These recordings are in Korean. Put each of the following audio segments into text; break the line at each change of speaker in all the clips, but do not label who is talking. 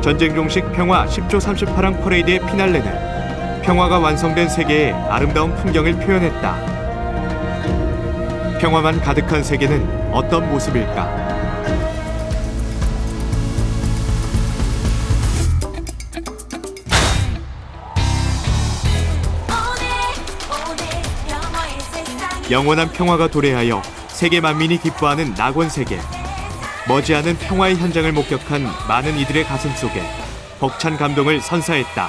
전쟁 종식 평화 10조 38항 퍼레이드의 피날레는 평화가 완성된 세계의 아름다운 풍경을 표현했다. 평화만 가득한 세계는 어떤 모습일까? 영원한 평화가 도래하여 세계 만민이 기뻐하는 낙원 세계. 머지않은 평화의 현장을 목격한 많은 이들의 가슴 속에 벅찬 감동을 선사했다.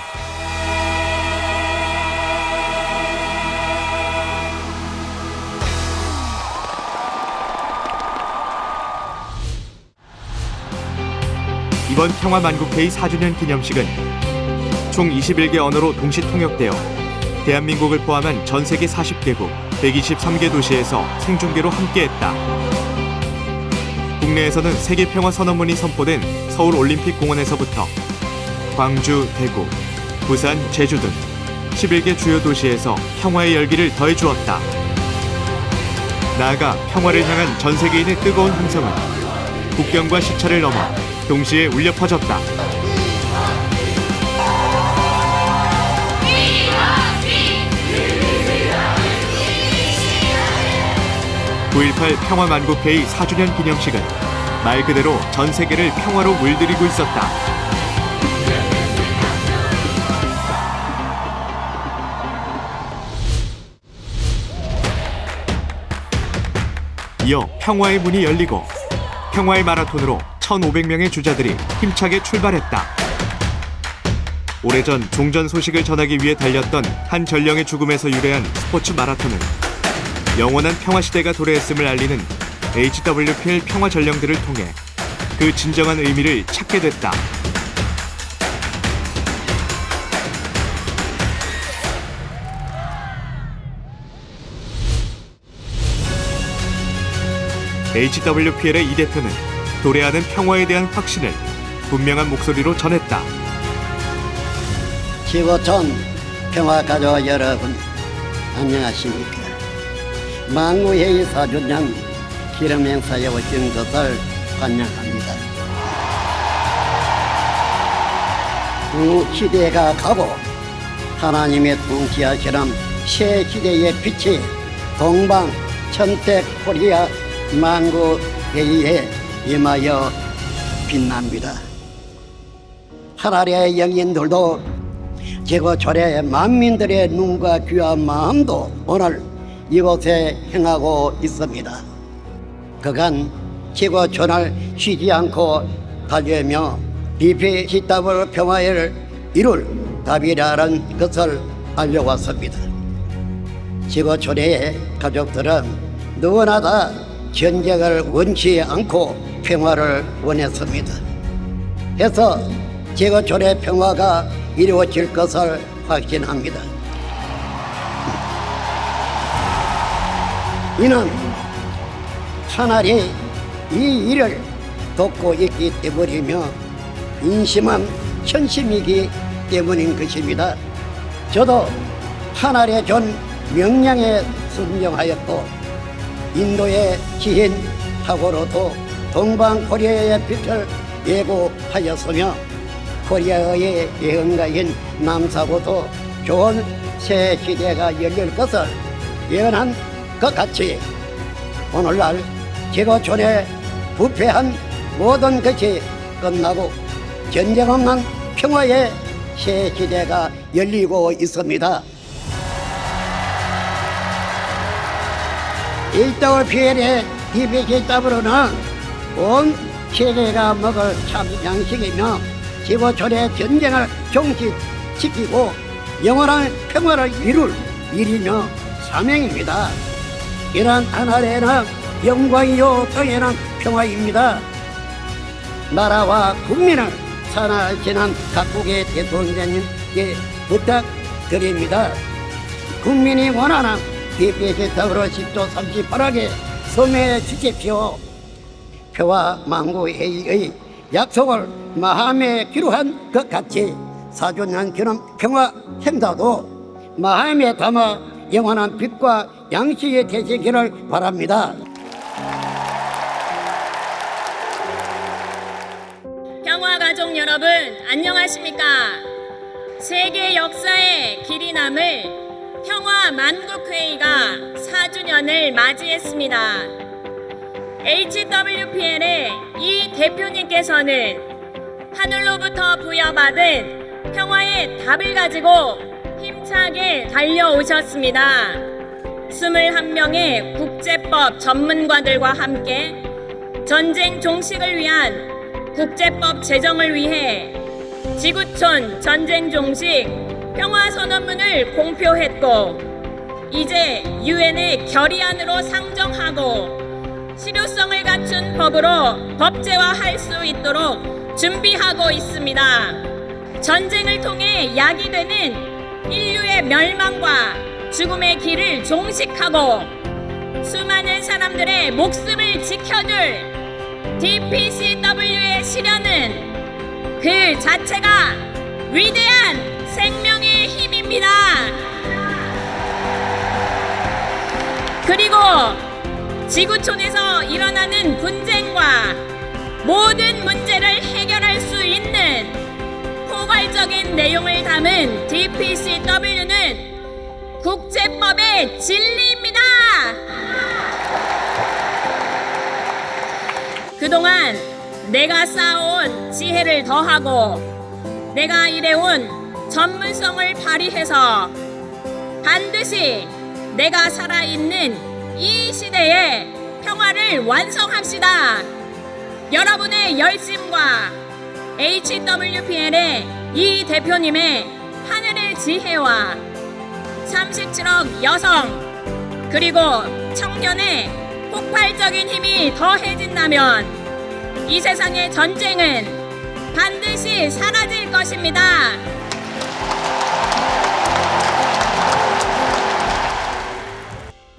이번 평화 만국회의 4주년 기념식은 총 21개 언어로 동시 통역되어 대한민국을 포함한 전 세계 40개국 123개 도시에서 생중계로 함께했다. 국내에서는 세계평화선언문이 선포된 서울올림픽공원에서부터 광주, 대구, 부산, 제주 등 11개 주요 도시에서 평화의 열기를 더해주었다. 나아가 평화를 향한 전 세계인의 뜨거운 함성은 국경과 시차를 넘어 동시에 울려 퍼졌다. 9.18 평화만국회의 4주년 기념식은 말 그대로 전 세계를 평화로 물들이고 있었다. 이어 평화의 문이 열리고 평화의 마라톤으로 1,500명의 주자들이 힘차게 출발했다. 오래전 종전 소식을 전하기 위해 달렸던 한 전령의 죽음에서 유래한 스포츠 마라톤은 영원한 평화시대가 도래했음을 알리는 HWPL 평화 전령들을 통해 그 진정한 의미를 찾게 됐다. HWPL의 이 대표는 도래하는 평화에 대한 확신을 분명한 목소리로 전했다.
지구촌 평화가족 여러분, 안녕하십니까? 만국회의 4주년 기념행사에 오신 것을 환영합니다. 시대가 가고 하나님의 통치하시는 새 시대의 빛이 동방 천택 코리아 만국회의에 임하여 빛납니다. 하나님의 영인들도 지구촌의 만민들의 눈과 귀와 마음도 오늘 이곳에 행하고 있습니다. 그간 지구촌을 쉬지 않고 달려며 BPCW 평화를 이룰 답이라는 것을 알려왔습니다. 지구촌의 가족들은 누구나 다 전쟁을 원치 않고 평화를 원했습니다. 해서 지구촌의 평화가 이루어질 것을 확신합니다. 이는 하늘이 이 일을 돕고 있기 때문이며 인심은 현심이기 때문인 것입니다. 저도 하늘의 준 명령에 순종하였고 인도의 지인 타고로도 동방 코리아의 빛을 예고하였으며 코리아의 예언가인 남사고도 좋은 새 시대가 열릴 것을 예언한 것 같이 오늘날 지구촌에 부패한 모든 것이 끝나고 전쟁 없는 평화의 새 시대가 열리고 있습니다. HWPL의 BPCW는 온 세계가 먹을 참 양식이며 지구촌의 전쟁을 종식시키고 영원한 평화를 이룰 일이며 사명입니다. 이런 하나에는 영광이요 당연한 평화입니다. 나라와 국민을 사랑하시는 각국의 대통령님께 부탁드립니다. 국민이 원하는 BPCW 10조 38항에 서명해 주십시오. 평화 만국회의의 약속을 마음에 기록한 것 같이 4주년 기념 평화 행사도 마음에 담아 영원한 빛과 양식이 되시기를 바랍니다.
평화가족 여러분, 안녕하십니까? 세계 역사에 길이 남을 평화 만국회의가 4주년을 맞이했습니다. HWPL의 이 대표님께서는 하늘로부터 부여받은 평화의 답을 가지고 힘차게 달려오셨습니다. 21명의 국제법 전문가들과 함께 전쟁 종식을 위한 국제법 제정을 위해 지구촌 전쟁 종식 평화선언문을 공표했고, 이제 유엔의 결의안으로 상정하고 실효성을 갖춘 법으로 법제화할 수 있도록 준비하고 있습니다. 전쟁을 통해 야기되는 인류의 멸망과 죽음의 길을 종식하고 수많은 사람들의 목숨을 지켜줄 DPCW의 실현은 그 자체가 위대한 생명의 힘입니다. 그리고 지구촌에서 일어나는 분쟁과 모든 문제를 해결할 수 있는 포괄적인 내용을 담은 DPCW는 국제법의 진리입니다. 그동안 내가 쌓아온 지혜를 더하고 내가 일해온 전문성을 발휘해서 반드시 내가 살아있는 이 시대의 평화를 완성합시다. 여러분의 열심과 HWPL의 이 대표님의 하늘의 지혜와 37억 여성 그리고 청년의 폭발적인 힘이 더해진다면 이 세상의 전쟁은 반드시 사라질 것입니다.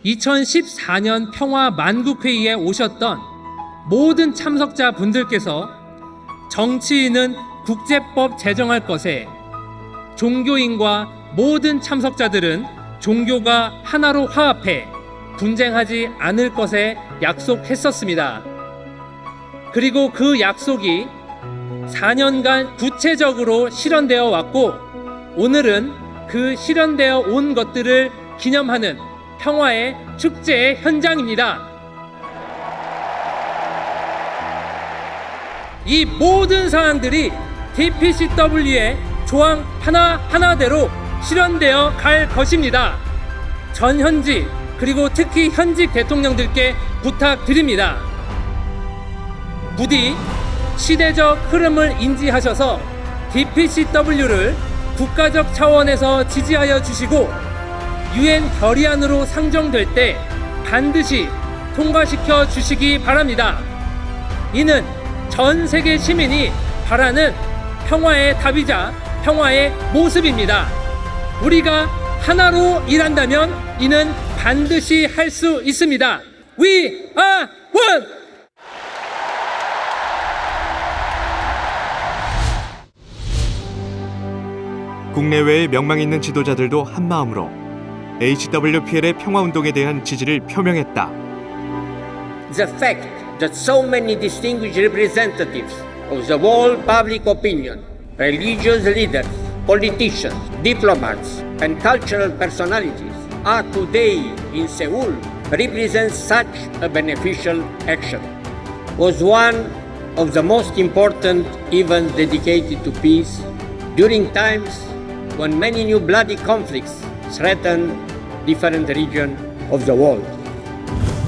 (2014년) 평화 만국회의에 오셨던 모든 참석자 분들께서 정치인은 국제법 제정할 것에, 종교인과 모든 참석자들은 종교가 하나로 화합해 분쟁하지 않을 것에 약속했었습니다. 그리고 그 약속이 4년간 구체적으로 실현되어 왔고, 오늘은 그 실현되어 온 것들을 기념하는 평화의 축제의 현장입니다. 이 모든 사항들이 DPCW의 조항 하나하나대로 실현되어 갈 것입니다. 전현직 그리고 특히 현직 대통령들께 부탁드립니다. 부디 시대적 흐름을 인지하셔서 DPCW를 국가적 차원에서 지지하여 주시고, 유엔 결의안으로 상정될 때 반드시 통과시켜 주시기 바랍니다. 이는 전 세계 시민이 바라는 평화의 답이자 평화의 모습입니다. 우리가 하나로 일한다면 이는 반드시 할 수 있습니다. We are one!
국내외의 명망 있는 지도자들도 한마음으로 HWPL의 평화운동에 대한 지지를 표명했다.
The fact that so many distinguished representatives of the world public opinion, religious leaders, politicians, diplomats, and cultural personalities are today in Seoul represents such a beneficial action. Was one of the most important events dedicated to peace during times when many new bloody conflicts threaten different regions of the world.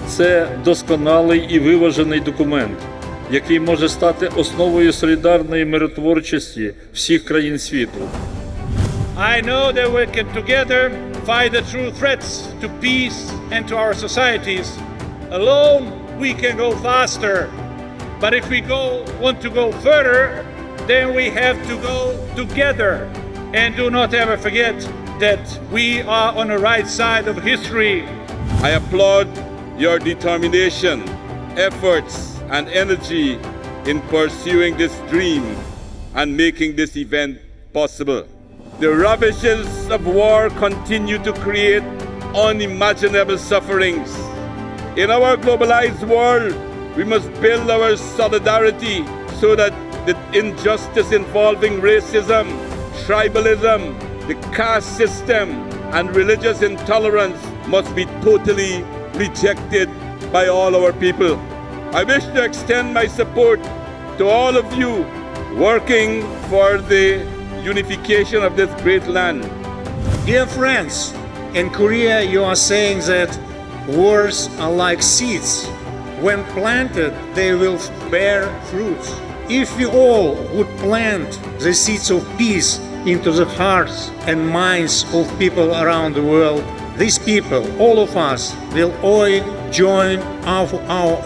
Це досконалий і виважений документ, який може стати основою солідарної миротворчості всіх країн світу.
I know that we can together fight the true threats to peace and to our societies. Alone, we can go faster. But if we want to go further, then we have to go together. And do not ever forget that we are on the right side of history.
I applaud your determination, efforts, and energy in pursuing this dream and making this event possible. The ravages of war continue to create unimaginable sufferings. In our globalized world, we must build our solidarity so that the injustice involving racism, tribalism, the caste system, and religious intolerance must be totally rejected by all our people. I wish to extend my support to all of you working for the unification of this great land.
Dear friends, in Korea you are saying that words are like seeds. When planted, they will bear fruits. If we all would plant the seeds of peace into the hearts and minds of people around the world, these people, all of us, will all join our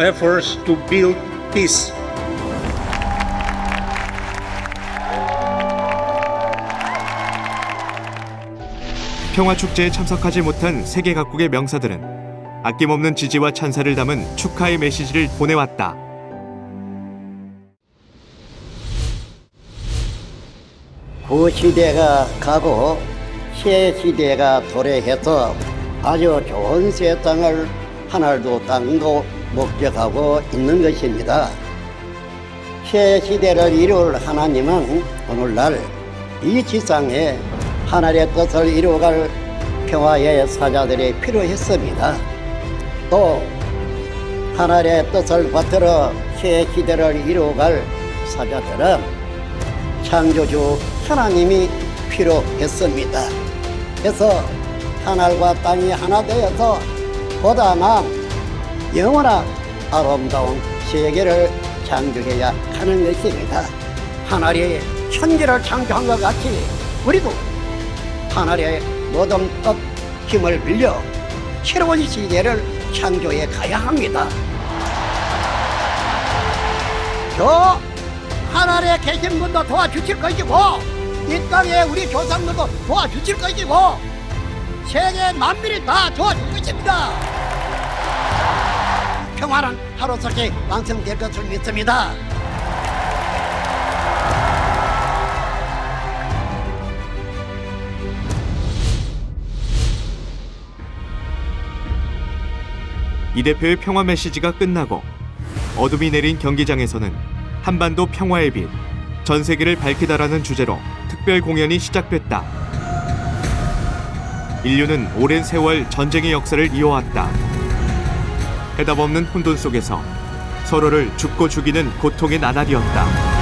efforts to build peace.
평화축제에 참석하지 못한 세계 각국의 명사들은 아낌없는 지지와 찬사를 담은 축하의 메시지를 보내왔다.
그 시대가 가고 새 시대가 도래해서 아주 좋은 세상을 하늘도 땅도 목적하고 있는 것입니다. 새 시대를 이룰 하나님은 오늘날 이 지상에 하늘의 뜻을 이루어갈 평화의 사자들이 필요했습니다. 또 하늘의 뜻을 받들어 새 시대를 이루어갈 사자들은 창조주 하나님이 필요했습니다. 그래서 하늘과 땅이 하나 되어서 보다 나은 영원한 아름다운 세계를 창조해야 하는 것입니다. 하늘이 천지를 창조한 것 같이 우리도 하늘의 모든 뜻 힘을 빌려 새로운 시대를 창조해 가야 합니다. 저 하늘에 계신 분도 도와주실 것이고 이 땅에 우리 조상들도 도와주실 것이고 세계 만민이 다 도와줄 것입니다. 평화는 하루속히 완성될 것을 믿습니다.
이 대표의 평화 메시지가 끝나고 어둠이 내린 경기장에서는 한반도 평화의 빛, 전 세계를 밝히다라는 주제로 특별 공연이 시작됐다. 인류는 오랜 세월 전쟁의 역사를 이어왔다. 해답 없는 혼돈 속에서 서로를 죽고 죽이는 고통의 나날이었다.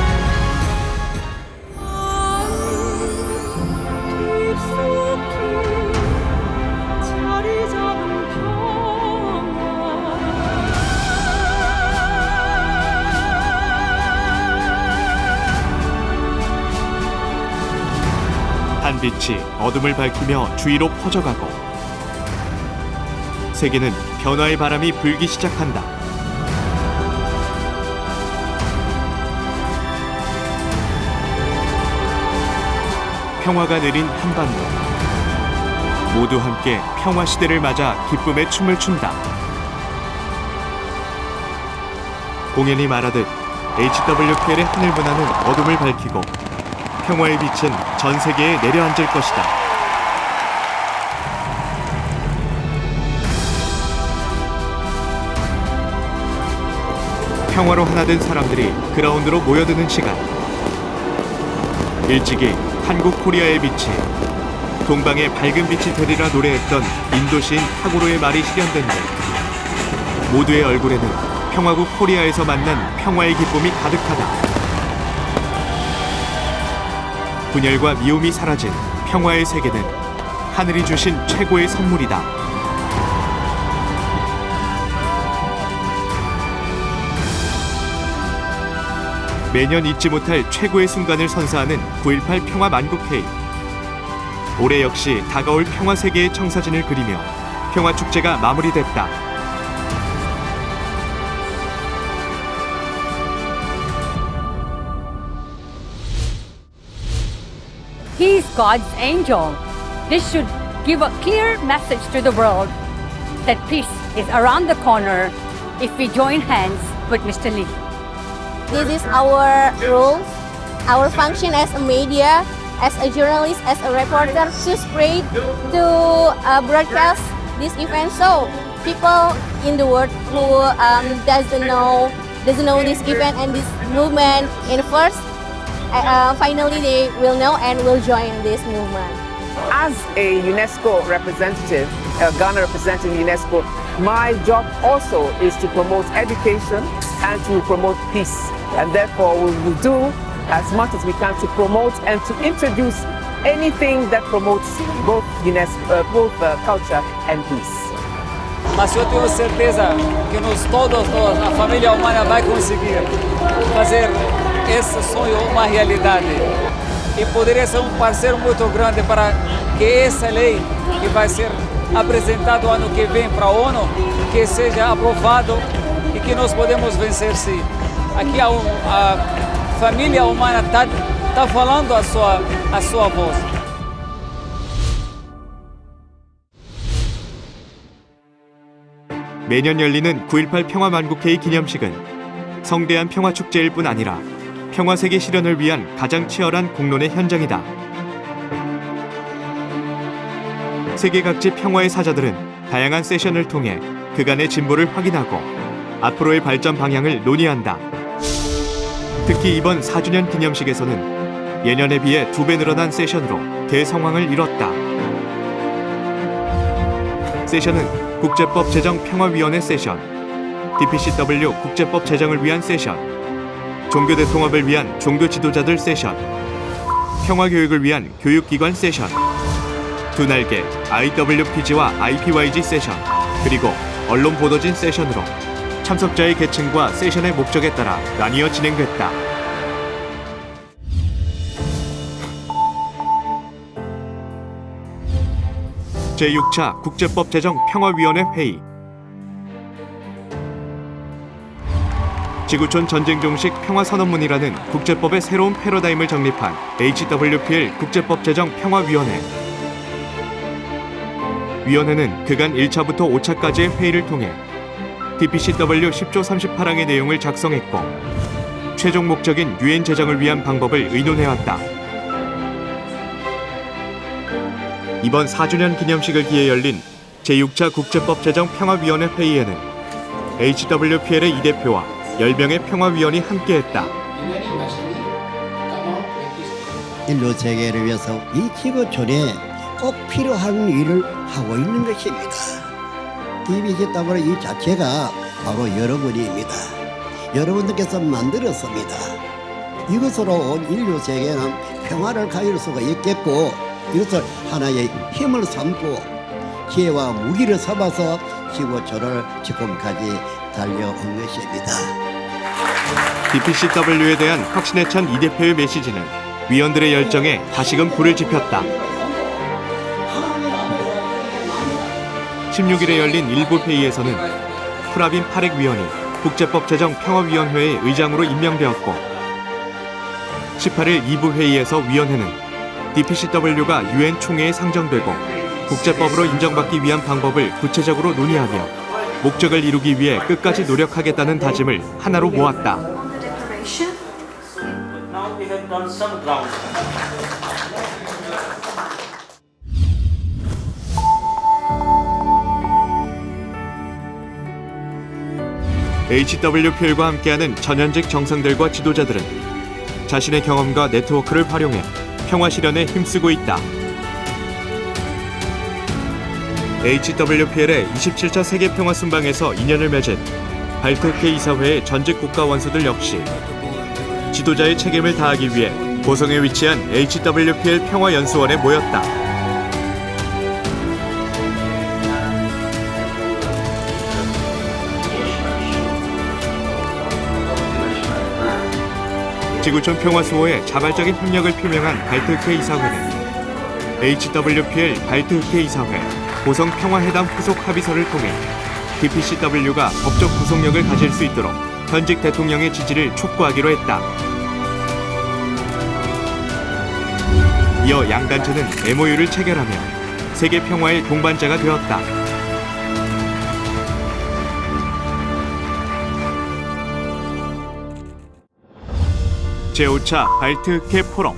한 빛이 어둠을 밝히며 주위로 퍼져가고 세계는 변화의 바람이 불기 시작한다. 평화가 내린 한반도. 모두 함께 평화 시대를 맞아 기쁨의 춤을 춘다. 공연이 말하듯 HWPL의 하늘 문화는 어둠을 밝히고 평화의 빛은 전 세계에 내려앉을 것이다. 평화로 하나 된 사람들이 그라운드로 모여드는 시간. 일찍이 한국 코리아의 빛이 동방의 밝은 빛이 되리라 노래했던 인도 시인 타고로의 말이 실현된 데 모두의 얼굴에는 평화국 코리아에서 만난 평화의 기쁨이 가득하다. 분열과 미움이 사라진 평화의 세계는 하늘이 주신 최고의 선물이다. 매년 잊지 못할 최고의 순간을 선사하는 9.18 평화 만국회의. 올해 역시 다가올 평화 세계의 청사진을 그리며 평화 축제가 마무리됐다.
He is God's angel. This should give a clear message to the world that peace is around the corner if we join hands with Mr. Lee.
This is our rules, our function as a media, as a journalist, as a reporter to spread, to broadcast this event so people in the world who doesn't know this event and this movement in first finally they will know and will join this movement.
As a UNESCO representative, Ghana representing UNESCO, my job also is to promote education and to promote peace. And therefore, we will do as much as we can to promote and to introduce anything that promotes both culture and peace.
Mas eu tenho certeza que todos, a família humana vai conseguir fazer esse sonho uma realidade. E poderia ser parceiro muito grande para que essa lei que vai ser apresentada ano que vem para a ONU, que seja aprovado e que nós podemos vencer sim. Aqui a família humana está falando a sua voz.
매년 열리는 9.18 평화만국회의 기념식은 성대한 평화축제일 뿐 아니라 평화세계 실현을 위한 가장 치열한 공론의 현장이다. 세계 각지 평화의 사자들은 다양한 세션을 통해 그간의 진보를 확인하고 앞으로의 발전 방향을 논의한다. 특히 이번 4주년 기념식에서는 예년에 비해 2배 늘어난 세션으로 대성황을 이뤘다. 세션은 국제법 제정 평화위원회 세션, DPCW 국제법 제정을 위한 세션, 종교 대통합을 위한 종교 지도자들 세션, 평화교육을 위한 교육기관 세션, 두 날개 IWPG와 IPYG 세션, 그리고 언론 보도진 세션으로 참석자의 계층과 세션의 목적에 따라 나뉘어 진행됐다. 제6차 국제법 제정 평화위원회 회의. 지구촌 전쟁 종식 평화선언문이라는 국제법의 새로운 패러다임을 정립한 HWPL 국제법 제정 평화위원회. 위원회는 그간 1차부터 5차까지의 회의를 통해 DPCW 10조 38항의 내용을 작성했고 최종 목적인 유엔 제정을 위한 방법을 의논해왔다. 이번 4주년 기념식을 기해 열린 제6차 국제법 제정 평화위원회 회의에는 HWPL의 이 대표와 10명의 평화위원이 함께했다.
인류 세계를 위해서 이 지구촌에 꼭 필요한 일을 하고 있는 것입니다. DPCW 이 자체가 바로 여러분입니다. 여러분들께서 만들었습니다. 이것으로 온 인류 세계는 평화를 가질 수가 있겠고 이것을 하나의 힘을 삼고 지혜와 무기를 삼아서 지구촌을 지금까지 달려온 것입니다.
DPCW에 대한 확신에 찬 이 대표의 메시지는 위원들의 열정에 다시금 불을 지폈다. 16일에 열린 일부 회의에서는 프라빈 파렉 위원이 국제법 제정 평화위원회의 의장으로 임명되었고 18일 2부 회의에서 위원회는 DPCW가 유엔 총회에 상정되고 국제법으로 인정받기 위한 방법을 구체적으로 논의하며 목적을 이루기 위해 끝까지 노력하겠다는 다짐을 하나로 모았다. HWPL과 함께하는 전현직 정상들과 지도자들은 자신의 경험과 네트워크를 활용해 평화 실현에 힘쓰고 있다. HWPL의 27차 세계 평화 순방에서 인연을 맺은 발트해 이사회의 전직 국가 원수들 역시 지도자의 책임을 다하기 위해 고성에 위치한 HWPL 평화연수원에 모였다. 지구촌 평화수호에 자발적인 협력을 표명한 발트해 이사회는 HWPL 발트해 이사회 고성 평화회담 후속 합의서를 통해 DPCW가 법적 구속력을 가질 수 있도록 현직 대통령의 지지를 촉구하기로 했다. 이어 양 단체는 MOU를 체결하며 세계 평화의 동반자가 되었다. 제5차 발트해 포럼.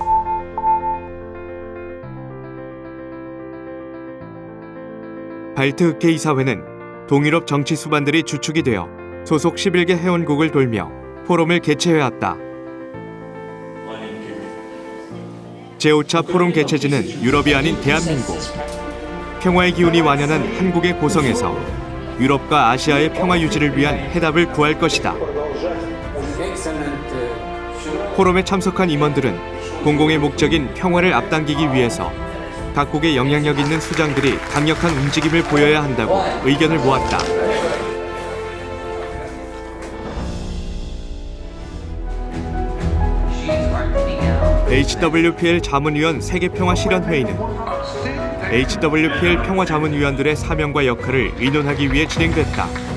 발트해 이사회는 동유럽 정치 수반들이 주축이 되어 소속 11개 회원국을 돌며 포럼을 개최해왔다. 제5차 포럼 개최지는 유럽이 아닌 대한민국. 평화의 기운이 완연한 한국의 고성에서 유럽과 아시아의 평화 유지를 위한 해답을 구할 것이다. 포럼에 참석한 임원들은 공공의 목적인 평화를 앞당기기 위해서 각국의 영향력 있는 수장들이 강력한 움직임을 보여야 한다고 의견을 모았다. HWPL 자문위원 세계평화실현회의는 HWPL 평화자문위원들의 사명과 역할을 의논하기 위해 진행됐다.